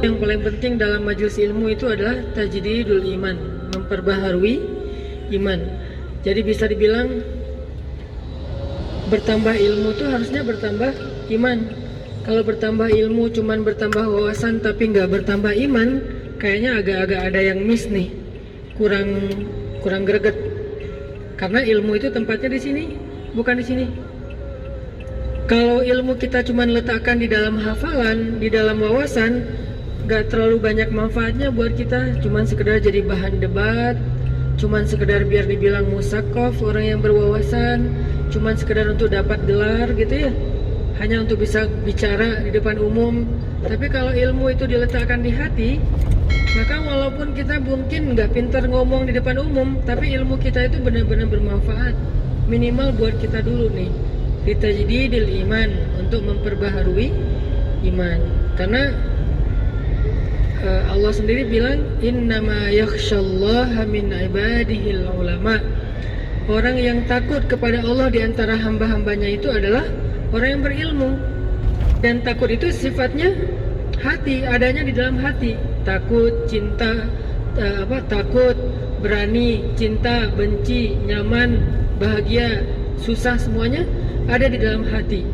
Yang paling penting dalam majelis ilmu itu adalah tajdidul iman, memperbaharui iman. Jadi bisa dibilang bertambah ilmu tuh harusnya bertambah iman. Kalau bertambah ilmu cuman bertambah wawasan tapi nggak bertambah iman, kayaknya agak-agak ada yang miss nih, kurang greget. Karena ilmu itu tempatnya di sini, bukan di sini. Kalau ilmu kita cuman letakkan di dalam hafalan, di dalam wawasan, gak terlalu banyak manfaatnya buat kita. Cuman sekedar jadi bahan debat, cuman sekedar biar dibilang musakof, orang yang berwawasan, cuman sekedar untuk dapat gelar gitu ya, hanya untuk bisa bicara di depan umum. Tapi kalau ilmu itu diletakkan di hati, maka walaupun kita mungkin nggak pintar ngomong di depan umum, tapi ilmu kita itu benar-benar bermanfaat. Minimal buat kita dulu nih, ditajdidil iman, untuk memperbaharui iman. Karena Allah sendiri bilang, innama yakhsyallaha min ibadihil ulama. Orang yang takut kepada Allah di antara hamba-hambanya itu adalah orang yang berilmu. Dan takut itu sifatnya hati, adanya di dalam hati. Takut, cinta, takut, berani, cinta, benci, nyaman, bahagia, susah, semuanya ada di dalam hati.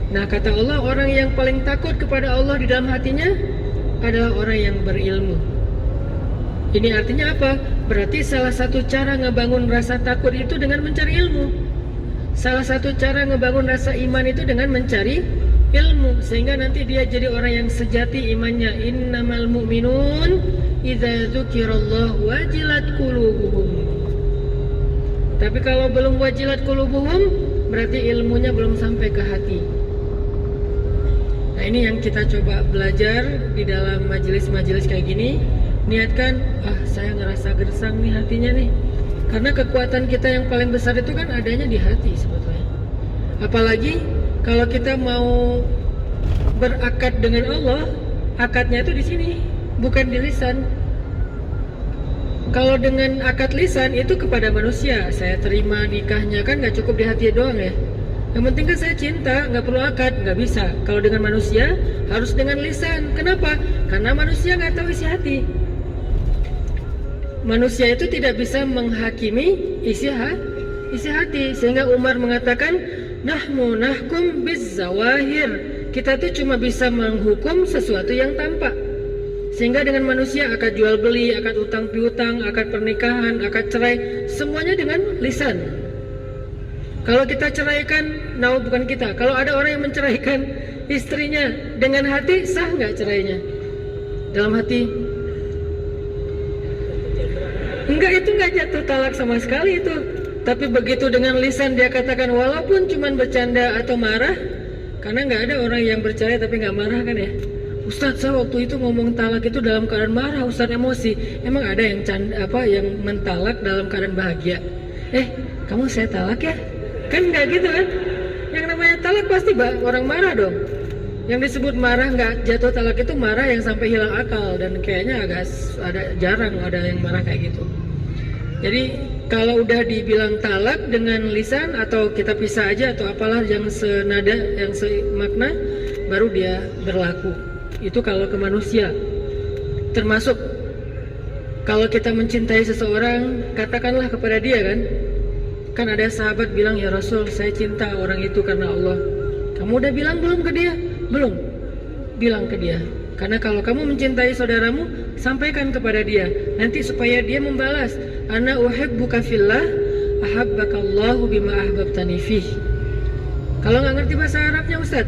Nah, kata Allah, orang yang paling takut kepada Allah di dalam hatinya adalah orang yang berilmu. Ini artinya apa? Berarti salah satu cara ngebangun rasa takut itu dengan mencari ilmu. Salah satu cara ngebangun rasa iman itu dengan mencari ilmu, sehingga nanti dia jadi orang yang sejati imannya. Innamal mu'minun idza dzukirallahu wajilat qulubuhum. Tapi kalau belum wajilat qulubuhum, berarti ilmunya belum sampai ke hati. Nah, ini yang kita coba belajar di dalam majelis-majelis kayak gini. Niatkan, saya ngerasa gersang nih hatinya nih. Karena kekuatan kita yang paling besar itu kan adanya di hati sebetulnya. Apalagi kalau kita mau berakad dengan Allah, akadnya itu di sini, bukan di lisan. Kalau dengan akad lisan itu kepada manusia, saya terima nikahnya, kan nggak cukup di hati doang ya. Yang penting kan saya cinta, nggak perlu akad, nggak bisa. Kalau dengan manusia harus dengan lisan. Kenapa? Karena manusia nggak tahu isi hati. Manusia itu tidak bisa menghakimi isi hati. Sehingga Umar mengatakan, nahmu nahkum biz zawahir. Kita tuh cuma bisa menghukum sesuatu yang tampak. Sehingga dengan manusia akad jual beli, akad utang piutang, akad pernikahan, akad cerai, semuanya dengan lisan. Kalau kita ceraikan, bukan kita. Kalau ada orang yang menceraikan istrinya dengan hati, sah nggak cerainya? Dalam hati? Enggak, itu nggak jatuh talak sama sekali itu. Tapi begitu dengan lisan dia katakan, walaupun cuma bercanda atau marah, karena nggak ada orang yang bercerai tapi nggak marah kan ya. Ustadz, saya waktu itu ngomong talak itu dalam keadaan marah, Ustadz emosi. Emang ada yang yang mentalak dalam keadaan bahagia? Kamu saya talak ya? Kan nggak gitu kan? Yang namanya talak pasti orang marah dong. Yang disebut marah nggak jatuh talak itu marah yang sampai hilang akal, dan kayaknya jarang ada yang marah kayak gitu. Jadi kalau udah dibilang talak dengan lisan, atau kita pisah aja atau apalah yang senada, yang semakna, baru dia berlaku. Itu kalau ke manusia. Termasuk kalau kita mencintai seseorang, katakanlah kepada dia kan ada sahabat bilang, ya Rasul, saya cinta orang itu karena Allah. Kamu udah bilang belum ke dia? Belum. Bilang ke dia. Karena kalau kamu mencintai saudaramu, sampaikan kepada dia, nanti supaya dia membalas. Ana uhibbuka fillah, ahabbakallahu bima ahbabtani fih. Kalau nggak ngerti bahasa Arabnya, Ustaz,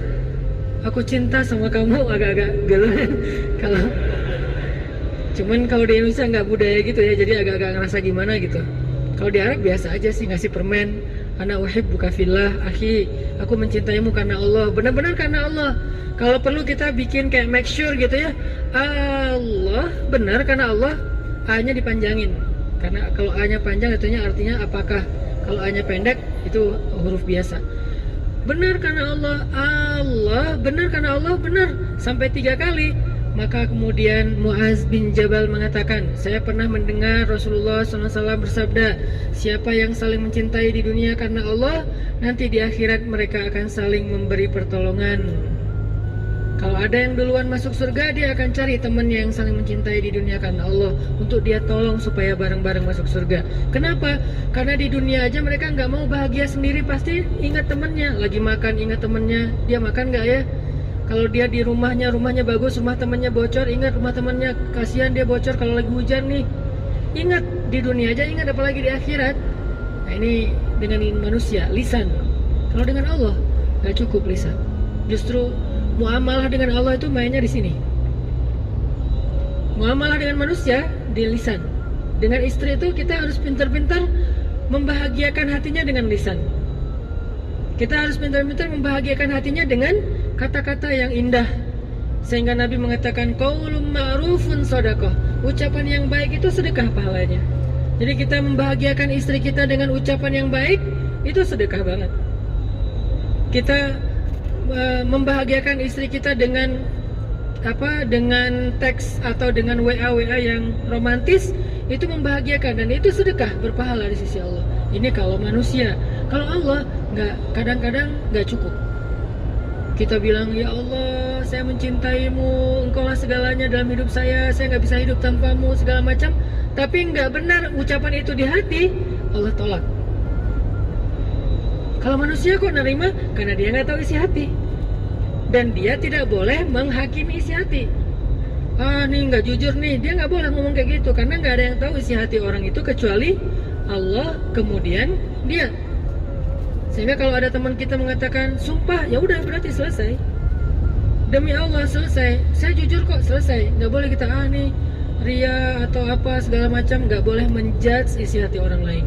aku cinta sama kamu, agak-agak gelo. Cuman kalau di Indonesia nggak budaya gitu ya, jadi agak-agak ngerasa gimana gitu. Kalau di Arab biasa aja sih, ngasih permen. Ana uhibbuka fillah, akhi, aku mencintaimu karena Allah. Benar-benar karena Allah. Kalau perlu kita bikin kayak make sure gitu ya. Allah, benar karena Allah, A-nya dipanjangin. Karena kalau A-nya panjang itunya artinya apakah. Kalau A-nya pendek itu huruf biasa. Benar karena Allah, Allah, benar karena Allah, benar. Sampai 3 kali. Maka kemudian Muaz bin Jabal mengatakan, saya pernah mendengar Rasulullah SAW bersabda, siapa yang saling mencintai di dunia karena Allah, nanti di akhirat mereka akan saling memberi pertolongan. Kalau ada yang duluan masuk surga, dia akan cari temannya yang saling mencintai di dunia karena Allah, untuk dia tolong supaya bareng-bareng masuk surga. Kenapa? Karena di dunia aja mereka nggak mau bahagia sendiri, pasti ingat temannya. Lagi makan ingat temannya, dia makan nggak ya? Kalau dia di rumahnya bagus, rumah temannya bocor, ingat rumah temannya, kasihan dia bocor kalau lagi hujan nih. Ingat di dunia aja, ingat apalagi di akhirat. Nah ini dengan manusia, lisan. Kalau dengan Allah nggak cukup lisan. Justru muamalah dengan Allah itu mainnya di sini. Muamalah dengan manusia di lisan. Dengan istri itu kita harus pintar-pintar membahagiakan hatinya dengan lisan. Kita harus pintar-pintar membahagiakan hatinya dengan kata-kata yang indah. Sehingga Nabi mengatakan qaulun ma'rufun shadaqah. Ucapan yang baik itu sedekah pahalanya. Jadi kita membahagiakan istri kita dengan ucapan yang baik, itu sedekah banget. Kita membahagiakan istri kita dengan dengan teks atau dengan WA yang romantis, itu membahagiakan dan itu sedekah berpahala di sisi Allah. Ini kalau manusia. Kalau Allah nggak, kadang-kadang nggak cukup. Kita bilang, ya Allah, saya mencintaimu, engkaulah segalanya dalam hidup saya nggak bisa hidup tanpamu, segala macam. Tapi nggak benar ucapan itu di hati, Allah tolak. Kalau manusia kok nerima? Karena dia nggak tahu isi hati. Dan dia tidak boleh menghakimi isi hati. Nih nggak jujur nih, dia nggak boleh ngomong kayak gitu. Karena nggak ada yang tahu isi hati orang itu kecuali Allah, kemudian dia. Sehingga kalau ada teman kita mengatakan, sumpah, ya udah berarti selesai. Demi Allah selesai, saya jujur kok, selesai. Nggak boleh kita, nih ria atau apa segala macam. Nggak boleh menjudge isi hati orang lain.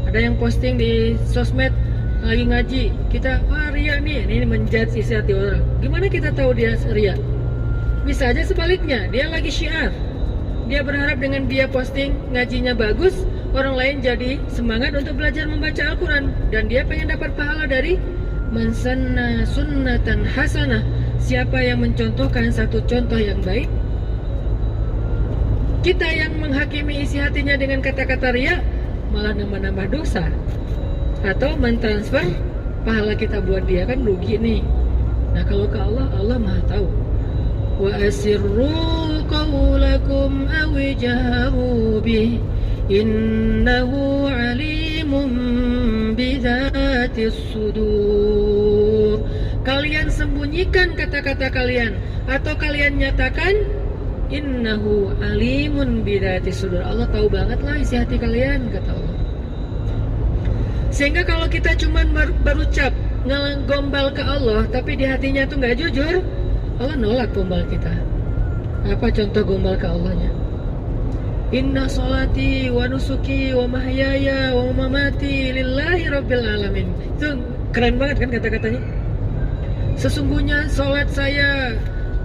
Ada yang posting di sosmed, lagi ngaji, kita ria nih, ini menjudge isi hati orang. Gimana kita tahu dia ria? Bisa aja sebaliknya, dia lagi syiar, dia berharap dengan dia posting ngajinya bagus, orang lain jadi semangat untuk belajar membaca Al-Quran, dan dia pengen dapat pahala dari man sanna sunnatan hasanah. Siapa yang mencontohkan satu contoh yang baik? Kita yang menghakimi isi hatinya dengan kata-kata ria, malah nambah-nambah dosa, atau mentransfer pahala kita buat dia, kan rugi nih. Nah kalau ke Allah, Allah maha tahu. Wa asirru qawlakum aw jaharu bih innahu alimun bidzatis sudur. Kalian sembunyikan kata-kata kalian atau kalian nyatakan, innahu alimun bidzatis sudur. Allah tahu banget lah isi hati kalian, kata Allah. Sehingga kalau kita cuma berucap ngegombal ke Allah, tapi di hatinya tuh nggak jujur, Allah nolak gombal kita. Apa contoh gombal ke Allahnya? Inna sholati wa nusuki wa mahyaya wa mamati lillahi rabbil alamin. Itu keren banget kan kata-katanya. Sesungguhnya sholat saya,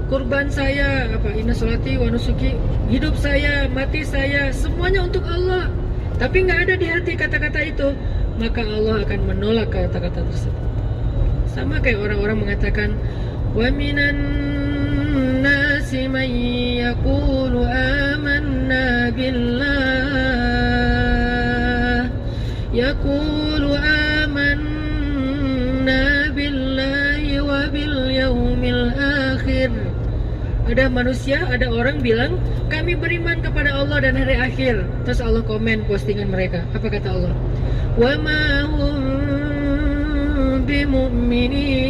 kurban saya, inna sholati wa nusuki, hidup saya, mati saya, semuanya untuk Allah. Tapi nggak ada di hati kata-kata itu, maka Allah akan menolak kata-kata tersebut. Sama kayak orang-orang mengatakan, wa minan nasi man yaqulu amanna billah yaqulu amanna billahi wa bil yaumil akhir. Ada manusia, ada orang bilang, kami beriman kepada Allah dan hari akhir. Terus Allah komen postingan mereka. Apa kata Allah? Wa ma hum bimu'minin.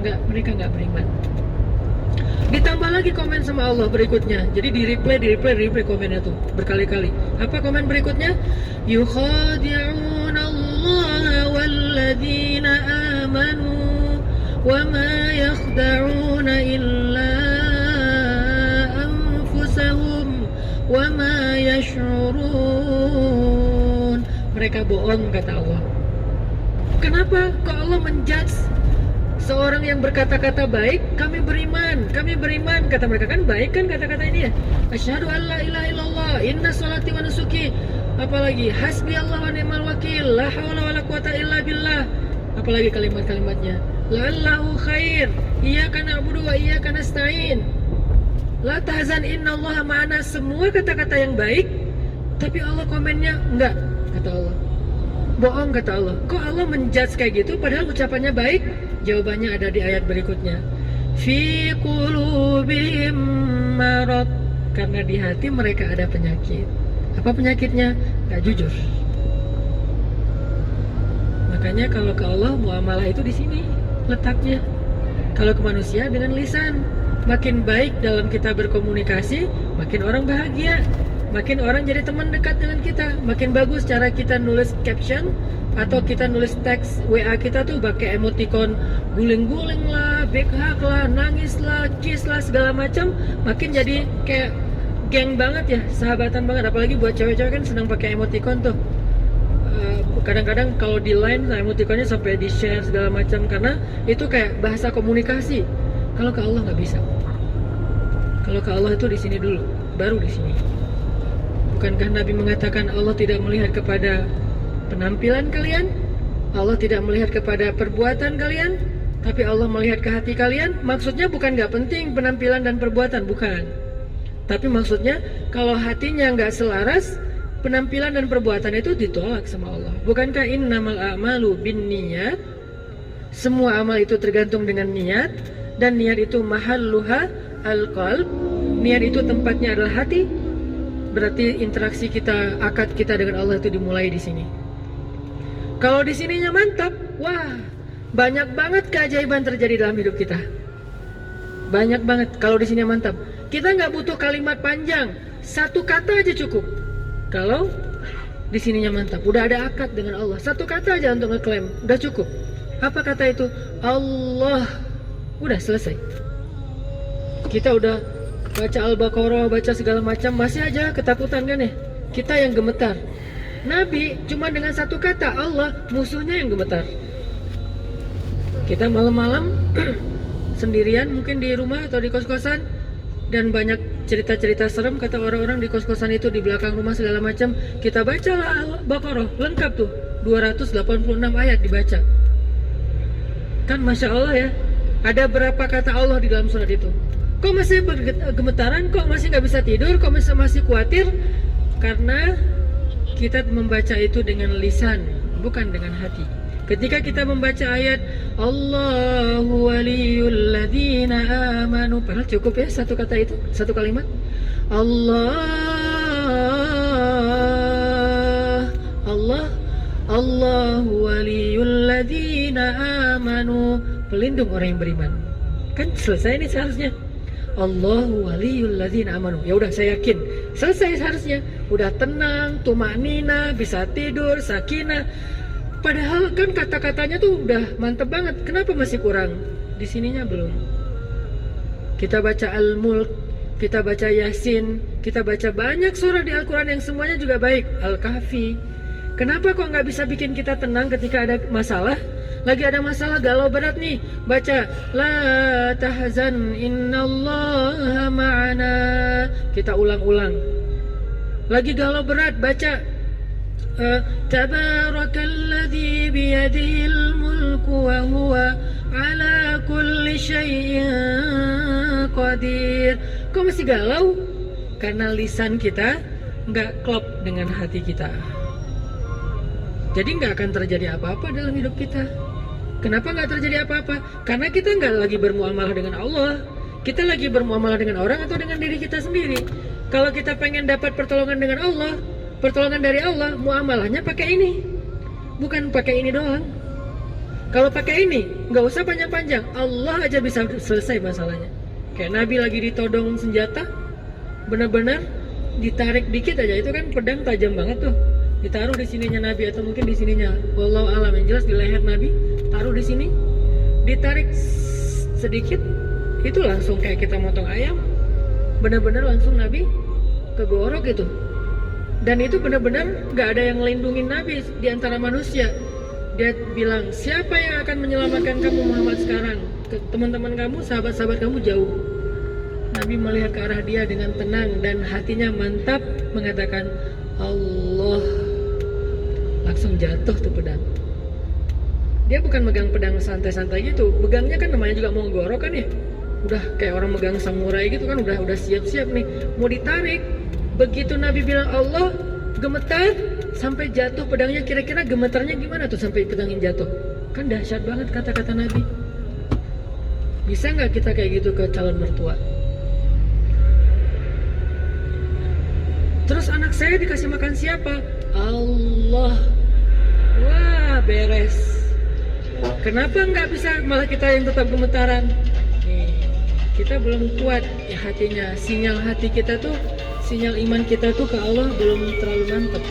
Mereka nggak beriman. Ditambah lagi komen sama Allah berikutnya. Jadi di replay komennya tuh berkali-kali. Apa komen berikutnya? Yukhadi'una Allah walladzina amanu wa ma yakhda'una illa anfusahum wa ma yash'urun. Mereka bohong, kata Allah. Kenapa kok Allah menjudge seorang yang berkata-kata baik? Kami beriman, kata mereka. Kan baik kan kata-kata ini ya. Asyhadu an la ilaha illallah, inna sholati wa nusuki, apalagi hasbi Allah wa ni'mal wakil, la haula wa la quwata illa billah, apalagi kalimat-kalimatnya, la'allahu khair, iyyaka na'budu wa iyyaka nasta'in, la tahzan innallaha ma'ana. Semua kata-kata yang baik, tapi Allah komennya enggak, kata Allah. Bohong kata Allah. Kok Allah menjudge kayak gitu padahal ucapannya baik? Jawabannya ada di ayat berikutnya. Fi qulubihim marad, karena di hati mereka ada penyakit. Apa penyakitnya? Gak jujur. Makanya kalau ke Allah muamalah itu di sini letaknya. Kalau ke manusia dengan lisan. Makin baik dalam kita berkomunikasi, makin orang bahagia. Makin orang jadi teman dekat dengan kita. Makin bagus cara kita nulis caption atau kita nulis teks WA kita tuh pakai emoticon guling-guling lah, big hug lah, nangis lah, kiss lah, segala macam. Makin jadi kayak geng banget ya, sahabatan banget. Apalagi buat cewek-cewek kan senang pakai emoticon tuh. Kadang-kadang kalau di line emoticonnya sampai di share segala macam karena itu kayak bahasa komunikasi. Kalau ke Allah nggak bisa. Kalau ke Allah itu di sini dulu, baru di sini. Bukankah Nabi mengatakan Allah tidak melihat kepada penampilan kalian? Allah tidak melihat kepada perbuatan kalian, tapi Allah melihat ke hati kalian? Maksudnya bukan nggak penting penampilan dan perbuatan, bukan. Tapi maksudnya kalau hatinya nggak selaras, penampilan dan perbuatan itu ditolak sama Allah. Bukankah innamal a'malu binniyat? Semua amal itu tergantung dengan niat, dan niat itu mahalluha al-qalb. Niat itu tempatnya adalah hati. Berarti interaksi kita, akad kita dengan Allah itu dimulai di sini. Kalau di sininya mantap, wah, banyak banget keajaiban terjadi dalam hidup kita. Banyak banget kalau di sini mantap. Kita nggak butuh kalimat panjang, satu kata aja cukup. Kalau di sininya mantap, udah ada akad dengan Allah. Satu kata aja untuk ngeklaim, udah cukup. Apa kata itu? Allah. Udah selesai. Kita udah baca Al-Baqarah, baca segala macam, masih aja ketakutan kan ya? Kita yang gemetar. Nabi cuma dengan satu kata, Allah, musuhnya yang gemetar. Kita malam-malam sendirian mungkin di rumah atau di kos-kosan, dan banyak cerita-cerita serem kata orang-orang di kos-kosan itu di belakang rumah segala macam. Kita baca Al-Baqarah, lengkap tuh 286 ayat dibaca. Kan Masya Allah ya, ada berapa kata Allah di dalam surat itu? Kok masih gemetaran? Kok masih nggak bisa tidur? Kok masih khawatir? Karena kita membaca itu dengan lisan, bukan dengan hati. Ketika kita membaca ayat Allahu waliyul ladzina amanu, padahal cukup ya satu kata itu, satu kalimat. Allah, Allahu waliyul ladzina amanu, pelindung orang yang beriman. Kan selesai nih seharusnya. Allahu waliyul ladzina amanu. Ya udah, saya yakin selesai seharusnya. Udah tenang, tumanina, bisa tidur, sakinah. Padahal kan kata-katanya tuh udah mantep banget. Kenapa masih kurang? Di sininya belum. Kita baca Al-Mulk, kita baca Yasin, kita baca banyak surah di Al-Quran yang semuanya juga baik. Al-Kahfi. Kenapa kok nggak bisa bikin kita tenang ketika ada masalah? Lagi ada masalah galau berat nih, baca La tahzan innallaha ma'ana. Kita ulang-ulang. Lagi galau berat, baca Tabarakalladzi biyadihil mulku wa huwa ala kulli syai'in qadir. Kok masih galau? Karena lisan kita nggak klop dengan hati kita. Jadi nggak akan terjadi apa-apa dalam hidup kita. Kenapa nggak terjadi apa-apa? Karena kita nggak lagi bermuamalah dengan Allah. Kita lagi bermuamalah dengan orang atau dengan diri kita sendiri. Kalau kita pengen dapat pertolongan dengan Allah, pertolongan dari Allah, muamalahnya pakai ini, bukan pakai ini doang. Kalau pakai ini, nggak usah panjang-panjang. Allah aja bisa selesai masalahnya. Kayak Nabi lagi ditodong senjata, benar-benar ditarik dikit aja, itu kan pedang tajam banget tuh. Ditaruh di sininya Nabi atau mungkin di sininya, wallahu alam, yang jelas di leher Nabi, taruh di sini, ditarik sedikit, itu langsung kayak kita motong ayam. Benar-benar langsung Nabi kegorok gitu. Dan itu benar-benar gak ada yang ngelindungin Nabi di antara manusia. Dia bilang, siapa yang akan menyelamatkan kamu Muhammad sekarang? Teman-teman kamu, sahabat-sahabat kamu jauh. Nabi melihat ke arah dia dengan tenang dan hatinya mantap, mengatakan Allah. Langsung jatuh tuh pedang. Dia bukan megang pedang santai-santai gitu. Megangnya kan namanya juga mau gorok kan ya. Udah kayak orang megang samurai gitu kan, udah siap-siap nih mau ditarik. Begitu Nabi bilang Allah, gemetar, sampai jatuh pedangnya, kira-kira gemetarnya gimana tuh sampai pedangnya jatuh? Kan dahsyat banget kata-kata Nabi. Bisa nggak kita kayak gitu ke calon mertua? Terus anak saya dikasih makan siapa? Allah. Wah, beres. Kenapa nggak bisa malah kita yang tetap gemetaran? Nih, kita belum kuat ya hatinya. Sinyal hati kita tuh, sinyal iman kita tuh ke Allah belum terlalu mantap.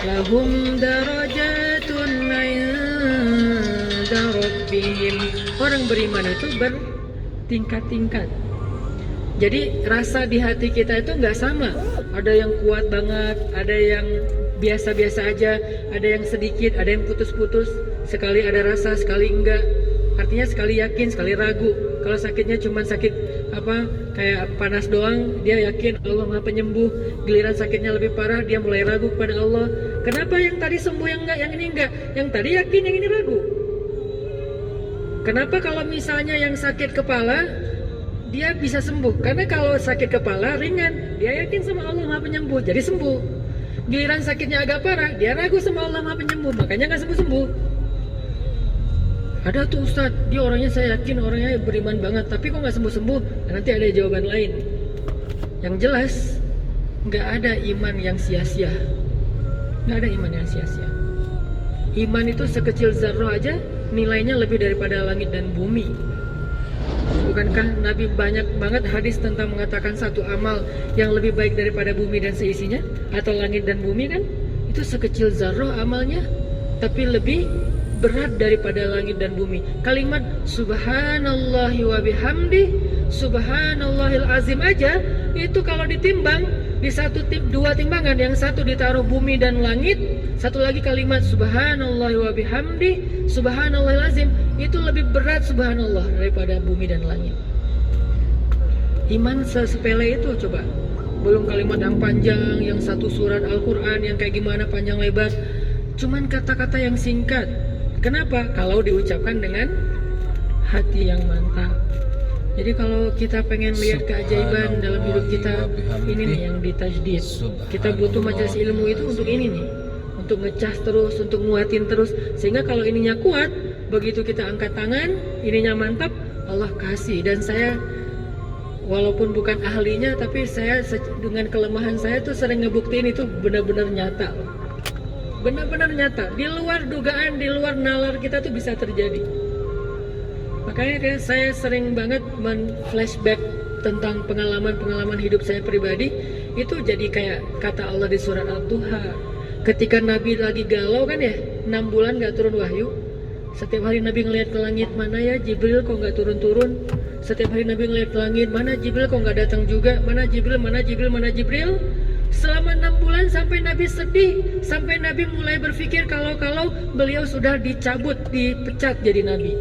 Lahum darajatun inda rabbihim. Orang beriman itu bertingkat-tingkat. Jadi rasa di hati kita itu nggak sama. Ada yang kuat banget, ada yang biasa-biasa aja, ada yang sedikit, ada yang putus-putus. Sekali ada rasa, sekali enggak. Artinya sekali yakin, sekali ragu. Kalau sakitnya cuma sakit kayak panas doang, dia yakin Allah Maha Penyembuh. Giliran sakitnya lebih parah, dia mulai ragu kepada Allah. Kenapa yang tadi sembuh yang enggak, yang ini enggak? Yang tadi yakin, yang ini ragu. Kenapa kalau misalnya yang sakit kepala dia bisa sembuh? Karena kalau sakit kepala ringan, dia yakin sama Allah Maha Penyembuh, jadi sembuh. Giliran sakitnya agak parah, dia ragu sama Allah Maha Penyembuh, makanya nggak sembuh-sembuh. Ada tuh Ustadz, dia orangnya saya yakin orangnya beriman banget, tapi kok nggak sembuh-sembuh? Nah, nanti ada jawaban lain. Yang jelas, nggak ada iman yang sia-sia. Nggak ada iman yang sia-sia. Iman itu sekecil zarrah aja, nilainya lebih daripada langit dan bumi. Bukankah Nabi banyak banget hadis tentang mengatakan satu amal yang lebih baik daripada bumi dan seisinya? Atau langit dan bumi kan? Itu sekecil zarrah amalnya, tapi lebih berat daripada langit dan bumi. Kalimat subhanallahi wa bihamdi, subhanallahil azim aja, itu kalau ditimbang di dua timbangan, yang satu ditaruh bumi dan langit, satu lagi kalimat subhanallahi wa bihamdi, subhanallahil azim, itu lebih berat subhanallah daripada bumi dan langit. Iman sesepele itu coba. Belum kalimat yang panjang, yang satu surat Al-Quran yang kayak gimana panjang lebar. Cuman kata-kata yang singkat. Kenapa? Kalau diucapkan dengan hati yang mantap. Jadi kalau kita pengen lihat keajaiban dalam hidup kita, ini nih yang ditajdid. Kita butuh majelis ilmu itu untuk ini nih, untuk ngecas terus, untuk nguatin terus. Sehingga kalau ininya kuat, begitu kita angkat tangan, ininya mantap, Allah kasih. Dan saya walaupun bukan ahlinya, tapi saya dengan kelemahan saya tuh sering ngebuktiin itu benar-benar nyata. Benar-benar nyata, di luar dugaan, di luar nalar kita tuh bisa terjadi. Makanya kayak saya sering banget men-flashback tentang pengalaman-pengalaman hidup saya pribadi. Itu jadi kayak kata Allah di surat Ad-Duha, ketika Nabi lagi galau kan ya, 6 bulan gak turun wahyu. Setiap hari Nabi ngeliat ke langit, mana ya Jibril kok gak turun-turun. Setiap hari Nabi ngeliat ke langit, mana Jibril kok gak datang juga. Mana Jibril, mana Jibril, mana Jibril. Selama 6 bulan sampai Nabi sedih, sampai Nabi mulai berpikir kalau beliau sudah dicabut, dipecat jadi Nabi.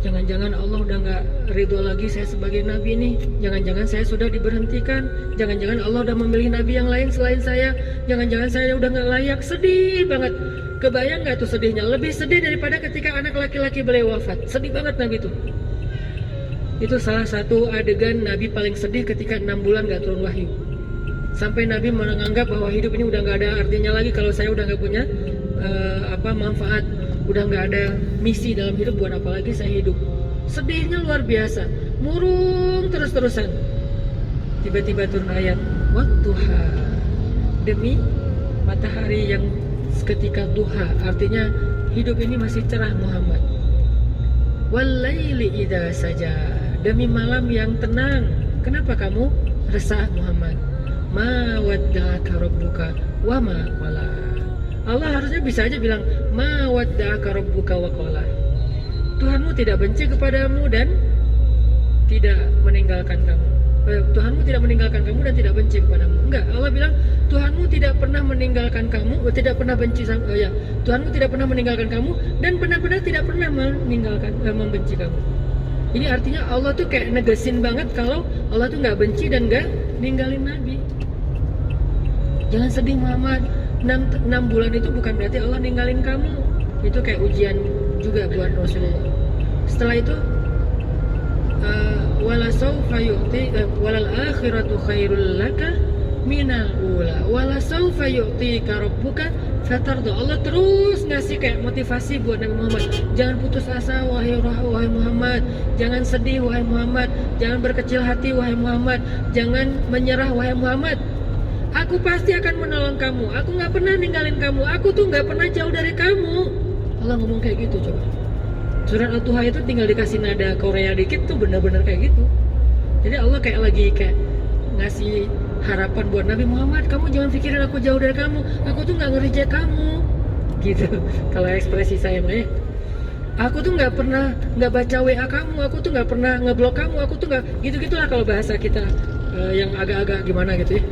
Jangan-jangan Allah udah gak ridho lagi saya sebagai Nabi nih. Jangan-jangan saya sudah diberhentikan. Jangan-jangan Allah udah memilih Nabi yang lain selain saya. Jangan-jangan saya udah gak layak. Sedih banget. Kebayang gak tuh sedihnya? Lebih sedih daripada ketika anak laki-laki beliau wafat. Sedih banget Nabi tuh. Itu salah satu adegan Nabi paling sedih ketika 6 bulan gak turun wahyu. Sampai Nabi menganggap bahwa hidup ini udah gak ada artinya lagi kalau saya udah gak punya manfaat. Udah gak ada misi dalam hidup, buat apa lagi saya hidup. Sedihnya luar biasa, murung terus-terusan. Tiba-tiba turun ayat Wadduha, demi matahari yang ketika duha, artinya hidup ini masih cerah Muhammad. Wallaili idza saja, demi malam yang tenang. Kenapa kamu resah Muhammad? Ma wadda'aka rabbuka wa ma qala. Allah harusnya bisa aja bilang ma wadda'aka rabbuka wa qala. Tuhanmu tidak benci kepadamu dan tidak meninggalkan kamu. Tuhanmu tidak meninggalkan kamu dan tidak benci kepadamu. Enggak, Allah bilang Tuhanmu tidak pernah meninggalkan kamu, tidak pernah benci ya. Tuhanmu tidak pernah meninggalkan kamu dan benar-benar tidak pernah membenci kamu. Ini artinya Allah tuh kayak negesin banget kalau Allah tuh nggak benci dan nggak ninggalin Nabi. Jangan sedih Muhammad. 6 bulan itu bukan berarti Allah ninggalin kamu. Itu kayak ujian juga buat Rasulullah. Setelah itu wala sawfa yu'ti walal akhiratu khairul laka minal ula wala saufa yu'tika rabbuka fatarda. Allah terus ngasih kayak motivasi buat Nabi Muhammad. Jangan putus asa wahai Muhammad, jangan sedih wahai Muhammad, jangan berkecil hati wahai Muhammad, jangan menyerah wahai Muhammad. Aku pasti akan menolong kamu. Aku nggak pernah ninggalin kamu. Aku tuh nggak pernah jauh dari kamu. Allah ngomong kayak gitu coba. Surat Al-Tuha itu tinggal dikasih nada Korea dikit tuh benar-benar kayak gitu. Jadi Allah kayak lagi kayak ngasih harapan buat Nabi Muhammad. Kamu jangan pikirin aku jauh dari kamu. Aku tuh nggak nge-reject kamu. Gitu. Kalau ekspresi saya mah ya. Aku tuh nggak pernah nggak baca WA kamu. Aku tuh nggak pernah ngeblok kamu. Aku tuh nggak gitu-gitulah kalau bahasa kita yang agak-agak gimana gitu ya.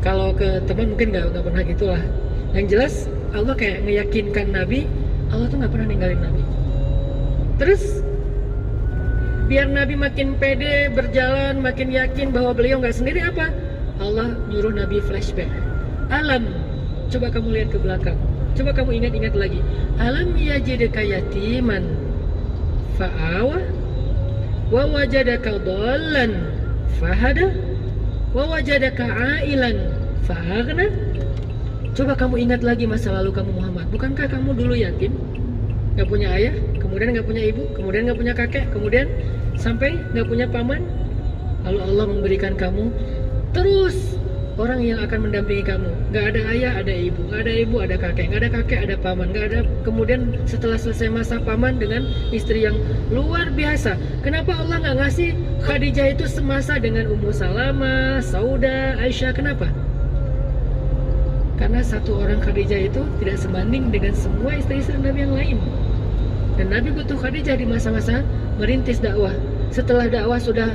Kalau ke teman mungkin nggak pernah gitulah. Yang jelas Allah kayak meyakinkan Nabi, Allah tuh nggak pernah ninggalin Nabi. Terus biar Nabi makin pede berjalan, makin yakin bahwa beliau nggak sendiri apa? Allah nyuruh Nabi flashback. Alam, coba kamu lihat ke belakang. Coba kamu ingat-ingat lagi. Alam yajidka yatiman fa'awa wa wajadaka dhallan fahada wa wajadaka ailan fa'aghna. Coba kamu ingat lagi masa lalu kamu Muhammad. Bukankah kamu dulu yatim, gak punya ayah, kemudian gak punya ibu, kemudian gak punya kakek, kemudian sampai gak punya paman? Lalu Allah memberikan kamu terus orang yang akan mendampingi kamu. Gak ada ayah, ada ibu. Gak ada ibu, ada kakek. Gak ada kakek, ada paman. Gak ada. Kemudian setelah selesai masa paman dengan istri yang luar biasa. Kenapa Allah gak ngasih Khadijah itu semasa dengan Ummu Salamah, Sauda, Aisyah? Kenapa? Karena satu orang Khadijah itu tidak sebanding dengan semua istri-istri Nabi yang lain. Dan Nabi butuh Khadijah di masa-masa merintis dakwah. Setelah dakwah sudah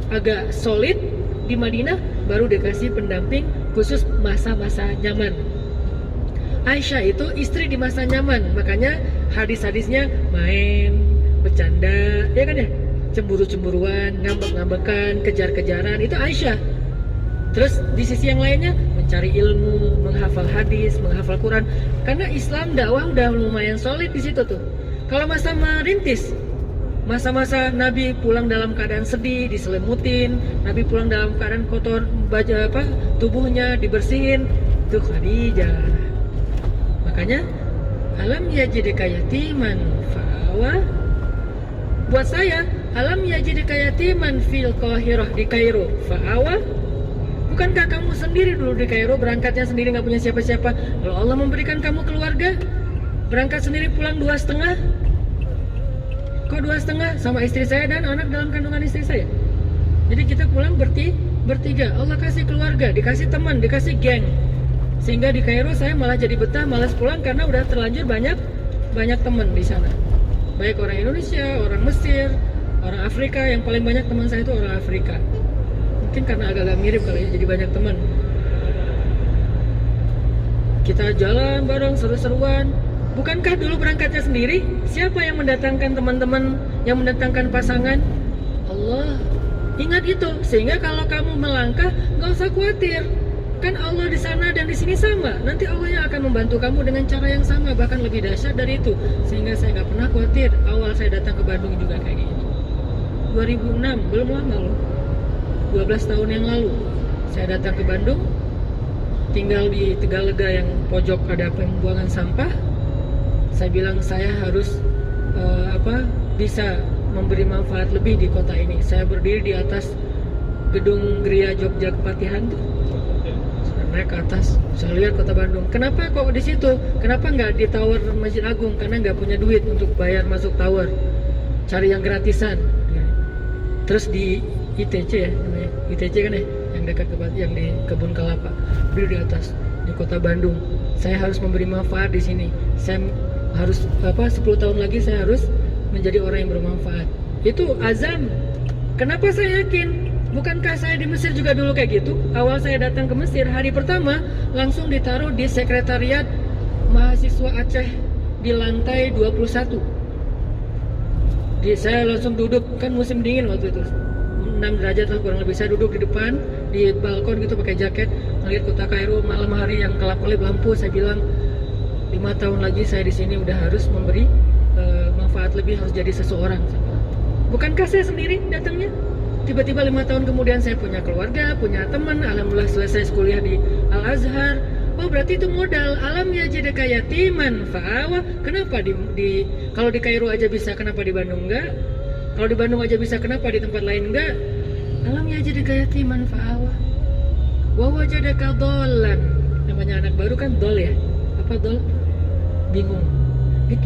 agak solid di Madinah, baru dikasih pendamping khusus masa-masa nyaman. Aisyah itu istri di masa nyaman, makanya hadis-hadisnya main, bercanda, ya kan ya? Cemburu-cemburuan, ngambek-ngambekan, kejar-kejaran, itu Aisyah. Terus di sisi yang lainnya mencari ilmu, menghafal hadis, menghafal Quran. Karena Islam dakwah udah lumayan solid di situ tuh. Kalau masa merintis, masa-masa Nabi pulang dalam keadaan sedih, diselimutin, Nabi pulang dalam keadaan kotor, baju tubuhnya dibersihin, itu Khadijah. Makanya alam yajidka yatiman fa'awa. Buat saya, alam yajidka yatiman fil Qahirah, di Kairo, fa'awa. Bukankah kamu sendiri dulu di Kairo, berangkatnya sendiri, nggak punya siapa-siapa? Lalu Allah memberikan kamu keluarga, berangkat sendiri, pulang 2,5. Kok 2,5? Sama istri saya dan anak dalam kandungan istri saya. Jadi kita pulang bertiga. Allah kasih keluarga, dikasih teman, dikasih geng. Sehingga di Kairo saya malah jadi betah, malas pulang karena udah terlanjur banyak teman di sana. Baik orang Indonesia, orang Mesir, orang Afrika. Yang paling banyak teman saya itu orang Afrika. Mungkin karena agak-agak mirip kali ya, jadi banyak teman. Kita jalan bareng, seru-seruan. Bukankah dulu berangkatnya sendiri? Siapa yang mendatangkan teman-teman, yang mendatangkan pasangan? Allah. Ingat itu, sehingga kalau kamu melangkah, gak usah khawatir. Kan Allah di sana dan di sini sama. Nanti Allah yang akan membantu kamu dengan cara yang sama, bahkan lebih dahsyat dari itu. Sehingga saya gak pernah khawatir. Awal saya datang ke Bandung juga kayak gini. 2006, belum lama loh. 12 tahun yang lalu saya datang ke Bandung, tinggal di Tegalega yang pojok ada pembuangan sampah. Saya bilang saya harus bisa memberi manfaat lebih di kota ini. Saya berdiri di atas gedung Gria Jogja Kepatihan tuh. Saya naik ke atas, saya lihat kota Bandung. Kenapa kok di situ? Kenapa nggak di Tower Masjid Agung? Karena nggak punya duit untuk bayar masuk tower. Cari yang gratisan. Terus di ITC ya namanya, ITC kan ya, yang dekat yang di Kebun Kelapa, berdiri di atas di kota Bandung. Saya harus memberi manfaat di sini. Saya harus 10 tahun lagi saya harus menjadi orang yang bermanfaat. Itu azam. Kenapa saya yakin? Bukankah saya di Mesir juga dulu kayak gitu? Awal saya datang ke Mesir, hari pertama langsung ditaruh di sekretariat mahasiswa Aceh di lantai 21. Saya langsung duduk, kan musim dingin waktu itu, 6 derajat lah kurang lebih. Saya duduk di depan di balkon gitu pakai jaket, melihat kota Kairo malam hari yang kelap-kelip lampu. Saya bilang 5 tahun lagi saya di sini udah harus memberi manfaat lebih, harus jadi seseorang. Bukankah saya sendiri datangnya? Tiba-tiba 5 tahun kemudian saya punya keluarga, punya teman, alhamdulillah selesai kuliah di Al-Azhar. Oh berarti itu modal. Alam yajidka yatiman fa'awa. Kenapa kalau di Kairo aja bisa, kenapa di Bandung enggak? Kalau di Bandung aja bisa, kenapa di tempat lain enggak? Alam yajidka yatiman fa'awa. Wa wajadaka dhallan. Namanya anak baru kan dol ya. Apa dol? Bingung. Ini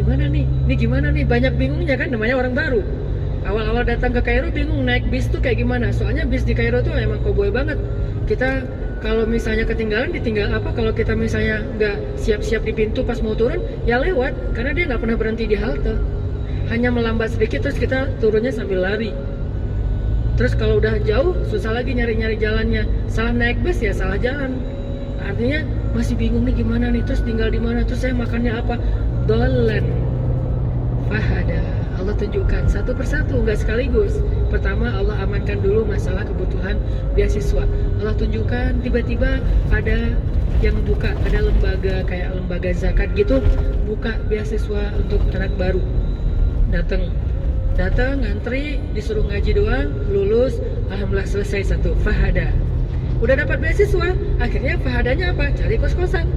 gimana nih? Banyak bingungnya kan, namanya orang baru. Awal-awal datang ke Kairo bingung naik bis tuh kayak gimana. Soalnya bis di Kairo tuh emang koboi banget. Kita kalau misalnya ketinggalan, ditinggal apa? Kalau kita misalnya nggak siap-siap di pintu pas mau turun, ya lewat. Karena dia nggak pernah berhenti di halte. Hanya melambat sedikit terus kita turunnya sambil lari. Terus kalau udah jauh, susah lagi nyari-nyari jalannya. Salah naik bus ya salah jalan. Artinya masih bingung nih gimana nih, terus tinggal di mana, terus saya makannya apa? Dolan fahada. Allah tunjukkan satu persatu, nggak sekaligus. Pertama Allah amankan dulu masalah kebutuhan beasiswa. Allah tunjukkan tiba-tiba ada yang buka, ada lembaga kayak lembaga zakat gitu, buka beasiswa untuk anak baru. Datang ngantri, disuruh ngaji doang, lulus, alhamdulillah selesai satu fahada. Udah dapat beasiswa, akhirnya fahadanya apa? Cari kos-kosan.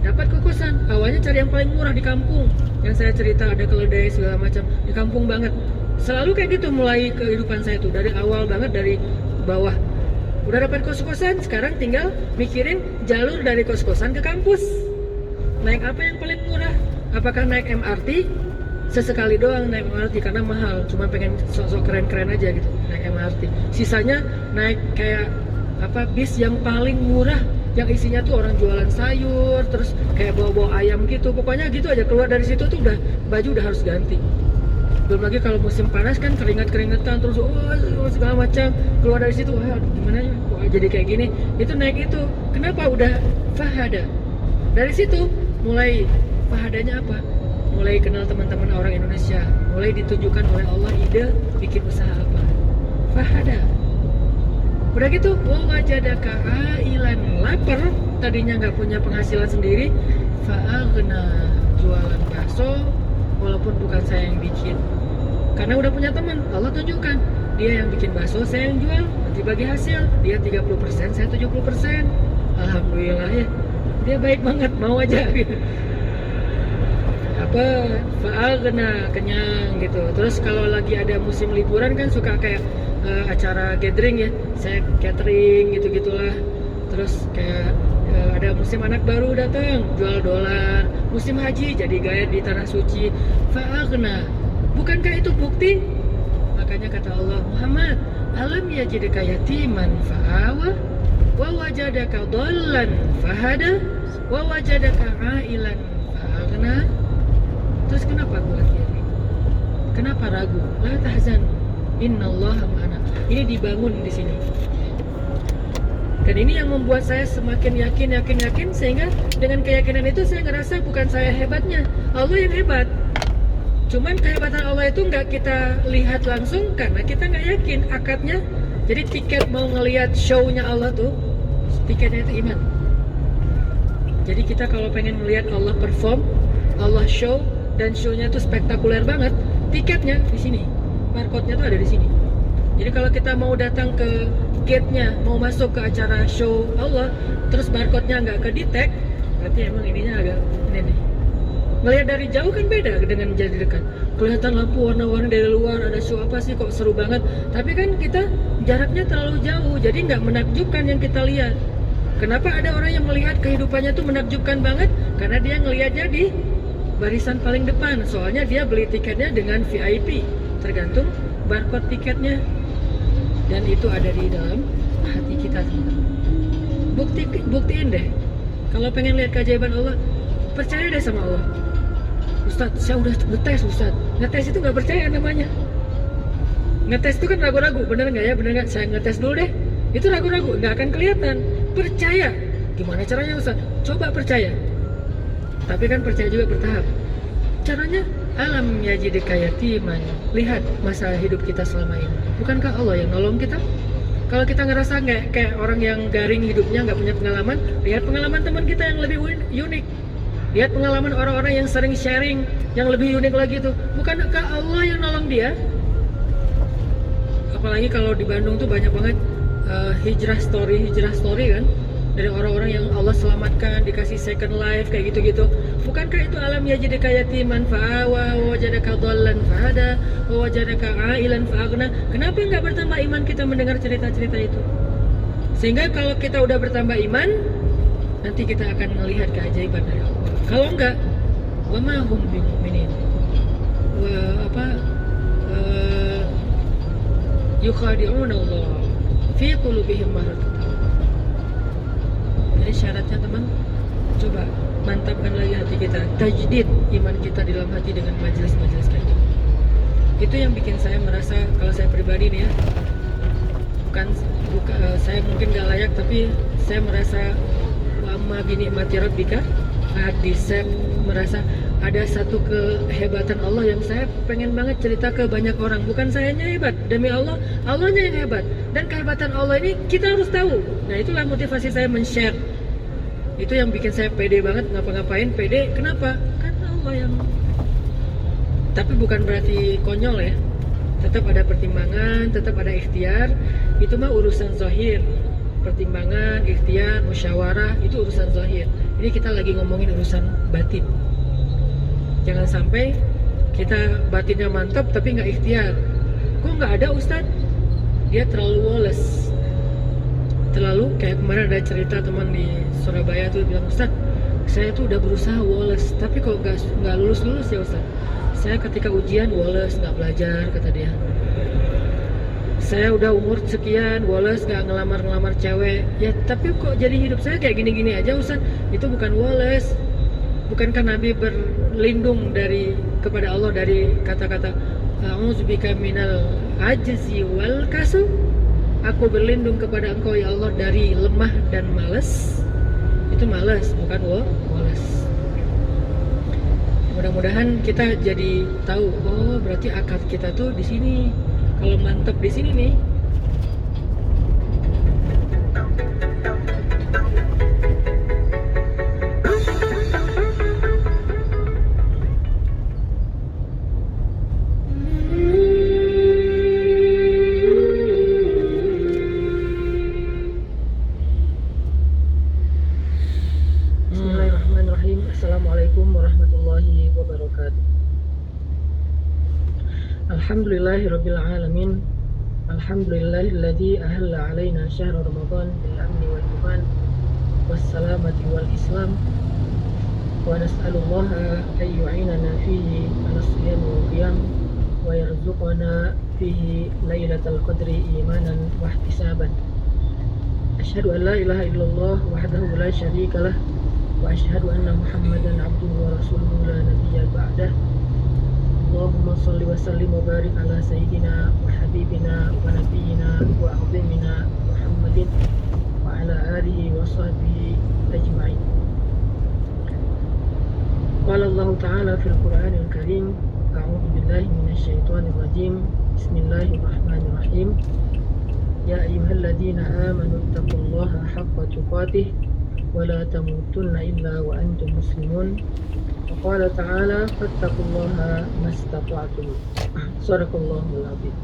Dapat kokosan, awalnya cari yang paling murah di kampung. Yang saya cerita ada keledai segala macam di kampung banget. Selalu kayak gitu mulai kehidupan saya tuh dari awal banget, dari bawah. Udah dapat kos-kosan, sekarang tinggal mikirin jalur dari kos-kosan ke kampus. Naik apa yang paling murah? Apakah naik MRT? Sesekali doang naik MRT karena mahal. Cuma pengen sok-sok keren-keren aja gitu naik MRT. Sisanya naik kayak bis yang paling murah, yang isinya tuh orang jualan sayur, terus kayak bawa-bawa ayam gitu. Pokoknya gitu aja, keluar dari situ tuh udah baju udah harus ganti. Belum lagi kalau musim panas kan keringat-keringetan terus segala macam. Keluar dari situ, gimana ya kok jadi kayak gini. Itu naik itu. Kenapa? Udah fahada. Dari situ mulai fahadanya apa? Mulai kenal teman-teman orang Indonesia, mulai ditunjukkan oleh Allah ide bikin usaha apa. Fahada. Udah gitu, wajadaka ailan, lapar, tadinya nggak punya penghasilan sendiri, fa'aghna, jualan bakso, walaupun bukan saya yang bikin. Karena udah punya teman, Allah tunjukkan, dia yang bikin bakso, saya yang jual, nanti bagi hasil, dia 30%, saya 70%. Alhamdulillah ya, dia baik banget, mau aja gitu. Fa'aghna, kenyang gitu. Terus kalau lagi ada musim liburan kan suka kayak acara gathering ya, saya catering gitu-gitulah. Terus kayak ada musim anak baru datang, jual dolar. Musim haji jadi guide di tanah suci. Fa'aghna, bukankah itu bukti? Makanya kata Allah, Muhammad, alam yajidka yatiman fa'awa, wa wajadaka dhallan fahada, wa wajadaka ailan fa'aghna. Terus kenapa aku lagi? Kenapa ragu? La tahzan, innallaha ma'ana. Ini dibangun di sini. Dan ini yang membuat saya semakin yakin sehingga dengan keyakinan itu saya ngerasa bukan saya hebatnya, Allah yang hebat. Cuman kehebatan Allah itu nggak kita lihat langsung karena kita nggak yakin akadnya. Jadi tiket mau ngelihat show-nya Allah tuh, tiketnya itu iman. Jadi kita kalau pengen melihat Allah perform, Allah show, dan show-nya tuh spektakuler banget, tiketnya di sini, barcode-nya tuh ada di sini. Jadi kalau kita mau datang ke gate-nya, mau masuk ke acara show Allah, terus barcode-nya nggak ke-detect, berarti emang ininya agak ini nih. Melihat dari jauh kan beda dengan jadi dekat. Kelihatan lampu warna-warni dari luar, ada show apa sih kok seru banget. Tapi kan kita jaraknya terlalu jauh, jadi nggak menakjubkan yang kita lihat. Kenapa ada orang yang melihat kehidupannya tuh menakjubkan banget? Karena dia ngelihatnya di barisan paling depan, soalnya dia beli tiketnya dengan VIP, tergantung barcode tiketnya, dan itu ada di dalam hati kita. Buktiin deh, kalau pengen lihat keajaiban Allah, percaya deh sama Allah. Ustadz, saya udah ngetes Ustadz. Ngetes itu nggak percaya namanya. Ngetes itu kan ragu-ragu, bener nggak ya, bener nggak? Saya ngetes dulu deh, itu ragu-ragu, nggak akan kelihatan. Percaya, gimana caranya Ustadz? Coba percaya. Tapi kan percaya juga bertahap. Caranya alam yajidka yatiman. Lihat masa hidup kita selama ini. Bukankah Allah yang nolong kita? Kalau kita ngerasa nggak kayak orang yang garing hidupnya, nggak punya pengalaman, lihat pengalaman teman kita yang lebih unik. Lihat pengalaman orang-orang yang sering sharing yang lebih unik lagi tuh. Bukankah Allah yang nolong dia? apalagi kalau di Bandung tuh banyak banget hijrah story kan, dari orang-orang yang Allah selamatkan, dikasih second life kayak gitu-gitu. Bukankah itu alam yajidka yatiman fa'awa wa wajadaka dhallan fahada wa wajadaka ailan fa'aghna? Kenapa nggak bertambah iman kita mendengar cerita-cerita itu? Sehingga kalau kita udah bertambah iman, nanti kita akan melihat keajaiban dari Allah. Kalau enggak, wa ma hum bimu'minin. Yukhadi'un Allah fi qulubihim maradun. Jadi syaratnya teman, coba mantapkan lagi hati kita, tajdid iman kita di dalam hati dengan majelis-majelis kayak gitu. Itu yang bikin saya merasa, kalau saya pribadi nih ya, bukan saya mungkin gak layak, tapi saya merasa wa amma bi ni'mati rabbika hadis. Saya merasa ada satu kehebatan Allah yang saya pengen banget cerita ke banyak orang. Bukan sayanya hebat, demi Allah, Allahnya yang hebat. Dan kehebatan Allah ini kita harus tahu. Nah, itulah motivasi saya men-share. Itu yang bikin saya pede banget, ngapa-ngapain pede. Kenapa? Karena Allah yang... Tapi bukan berarti konyol ya. Tetap ada pertimbangan, tetap ada ikhtiar. Itu mah urusan zahir. Pertimbangan, ikhtiar, musyawarah, itu urusan zahir. Ini kita lagi ngomongin urusan batin. Jangan sampai kita batinnya mantap tapi nggak ikhtiar. Kok nggak ada Ustadz? Dia terlalu woles. Terlalu, kayak kemarin ada cerita teman di Surabaya tuh bilang, Ustadz, saya tuh udah berusaha woles, tapi kok nggak lulus ya Ustadz. Saya ketika ujian woles, nggak belajar, kata dia. Saya udah umur sekian, woles, nggak ngelamar cewek. Ya tapi kok jadi hidup saya kayak gini-gini aja Ustadz. Itu bukan woles. Bukankah Nabi berlindung kepada Allah dari kata-kata a'udzubika minal ajzi wal kasal? Aku berlindung kepada Engkau ya Allah dari lemah dan malas. Itu malas, bukan woles. Mudah-mudahan kita jadi tahu, oh berarti akad kita tuh di sini. Kalau mantap di sini nih. Assalamualaikum warahmatullahi wabarakatuh. Alhamdulillahirabbil alamin. Alhamdulillahilladzi ahalla alaina syahr Ramadan bil amni wal iman was salamati wal islam. Wa nas'alullaha an yu'inana fihi 'ala siyam wal qiyam wa yarzuqana fihi lailatal qadri imanan wa ihtisaban. Asyhadu an la ilaha illallah wahdahu la syarika lah. Wa asyhadu anna Muhammadan abduhu wa rasuluhu la nabiyya ba'dah. Allahumma shalli wa sallim wa barik ala sayyidina wa habibina wa nabiyyina wa 'azimina Muhammadin wa ala alihi wa sahbihi ajma'in. Qala Allah ta'ala fil Qur'anil Karim, a'udzu billahi minasy syaithanir rajim. Bismillahirrahmanirrahim. Ya ayyuhalladzina amanu taqullaha haqqa tuqatih ولا تموتن إلا وأنتم مسلمون. وقال تعالى فاتقوا الله ما استطعتم. صدق الله العظيم.